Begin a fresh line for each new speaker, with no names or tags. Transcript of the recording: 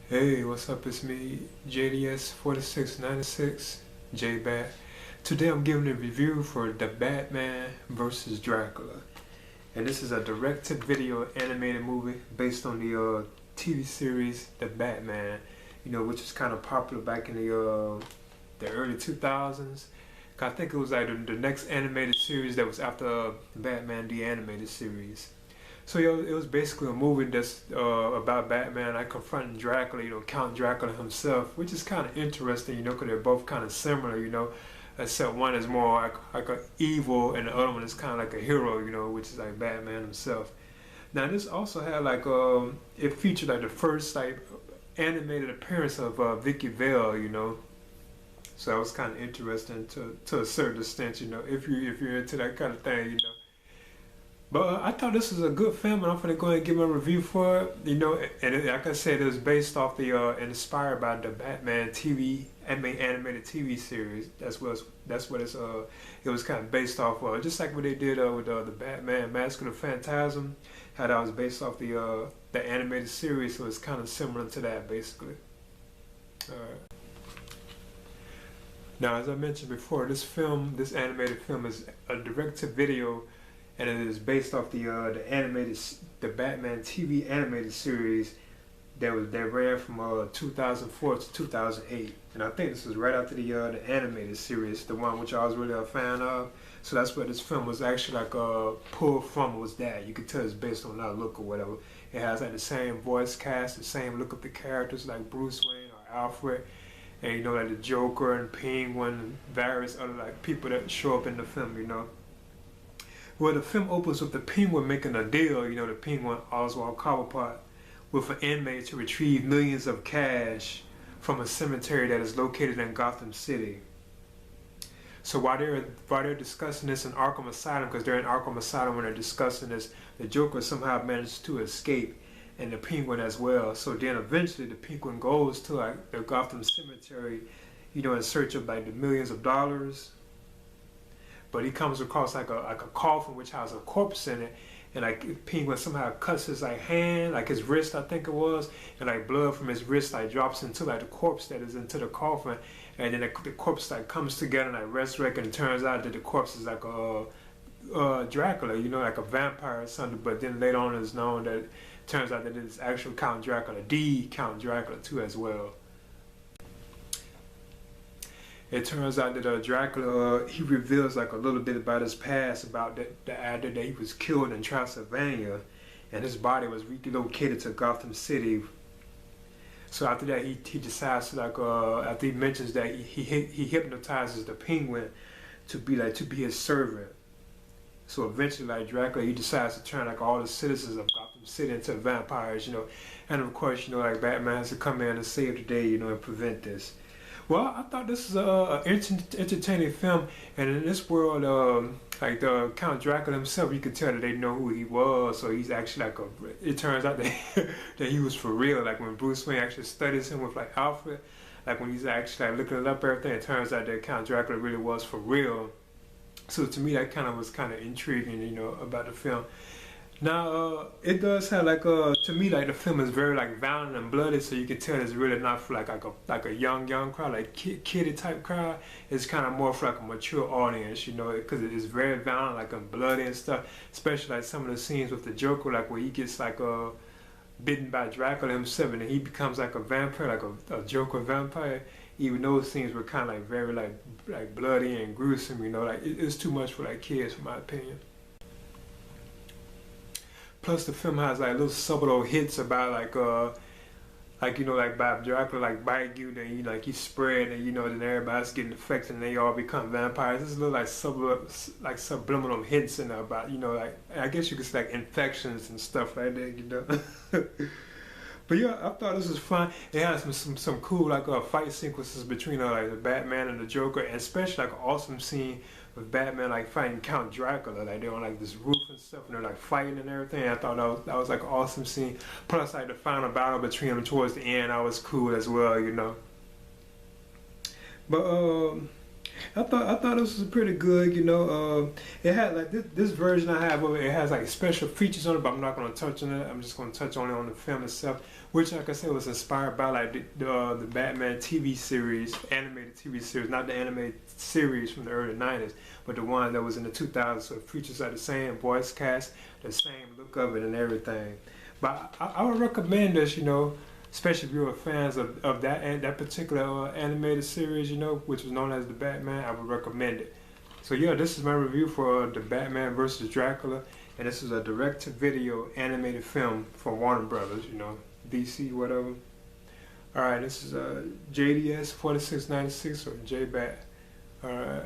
Hey, what's up? It's me, JDS4696, J-Bat. Today I'm giving a review for The Batman vs. Dracula. And this is a direct-to-video animated movie based on the TV series The Batman, which was kind of popular back in the early 2000s. I think it was like the next animated series that was after Batman the Animated Series. So it was basically a movie that's about Batman like confronting Dracula, Count Dracula himself, which is kind of interesting, because they're both kind of similar, except one is more like a evil and the other one is kind of like a hero, which is like Batman himself. Now this also had like it featured like the first like animated appearance of Vicky Vale, So that was kind of interesting to a certain extent, if you're into that kind of thing. But I thought this was a good film, and I'm gonna go ahead and give my review for it. Like I said, it was based off and inspired by the Batman animated TV series. That's what it was kind of based off of. Just like what they did with the Batman Mask of the Phantasm, how that was based off the animated series. So it's kind of similar to that, basically. Now, as I mentioned before, this animated film, is a direct-to-video, and it is based off the Batman TV animated series that ran from 2004 to 2008, and I think this was right after the animated series, the one which I was really a fan of. So that's what this film was actually like pulled from. Was that you could tell it's based on that look or whatever. It has like the same voice cast, the same look of the characters like Bruce Wayne or Alfred, and like the Joker and Penguin and various other like people that show up in the film. Well, the film opens with the Penguin making a deal, the Penguin Oswald Cobblepot, with an inmate to retrieve millions of cash from a cemetery that is located in Gotham City. So while they're discussing this in Arkham Asylum, because they're in Arkham Asylum when they're discussing this, the Joker somehow managed to escape, and the Penguin as well. So then eventually the Penguin goes to like the Gotham Cemetery, in search of like the millions of dollars. But he comes across like a coffin which has a corpse in it, and like Penguin somehow cuts his like hand, like his wrist I think it was, and like blood from his wrist like drops into like the corpse that is into the coffin, and then the corpse like comes together and like resurrects, and it turns out that the corpse is like Dracula, like a vampire or something. But then later on it's known that it turns out that it's actual Count Dracula, the Count Dracula too as well. It turns out that Dracula, he reveals like a little bit about his past, about the idea that he was killed in Transylvania, and his body was relocated to Gotham City. So after that, he decides to after he mentions that he hypnotizes the Penguin to be his servant. So eventually, like Dracula, he decides to turn like all the citizens of Gotham City into vampires, and of course, like Batman has to come in and save the day, and prevent this. Well, I thought this was an entertaining film, and in this world, like the Count Dracula himself, you could tell that they know who he was. So he's actually like it turns out that that he was for real. Like when Bruce Wayne actually studies him with like Alfred, like when he's actually like looking it up everything, it turns out that Count Dracula really was for real. So to me, that was kind of intriguing, about the film. Now, it does have to me, like the film is very like violent and bloody, so you can tell it's really not for like a young crowd, like kiddie type crowd. It's kind of more for like a mature audience, because it's very violent, like and bloody and stuff. Especially like some of the scenes with the Joker, like where he gets like bitten by Dracula himself, and then he becomes like a vampire, like a Joker vampire. Even those scenes were kind of like very like bloody and gruesome, like it's too much for like kids, in my opinion. Plus, the film has like little subtle hits about like by Dracula like bite you, then you spread, and then everybody's getting infected, and they all become vampires. There's little like subliminal hints in there about like I guess you could say like infections and stuff like that, But yeah, I thought this was fun. It has some cool like fight sequences between like the Batman and the Joker, and especially like an awesome scene with Batman like fighting Count Dracula. Like they're on like this roof and stuff, and they're like fighting and everything. I thought that was like an awesome scene. Plus like the final battle between them towards the end, that was cool as well, But I thought this was pretty good. It had like this version I have of it. It has like special features on it, but I'm not going to touch on it. I'm just going to touch only on the film itself, which, like I said, was inspired by like the Batman TV series, animated TV series, not the animated series from the early '90s, but the one that was in the 2000s. So the features are the same, voice cast, the same look of it, and everything. But I would recommend this, especially if you're fans of that particular animated series, which was known as the Batman. I would recommend it. So yeah, this is my review for the Batman versus Dracula, and this is a direct-to-video animated film from Warner Brothers, DC, whatever. All right, this is JDS 4696 or JBat. All right.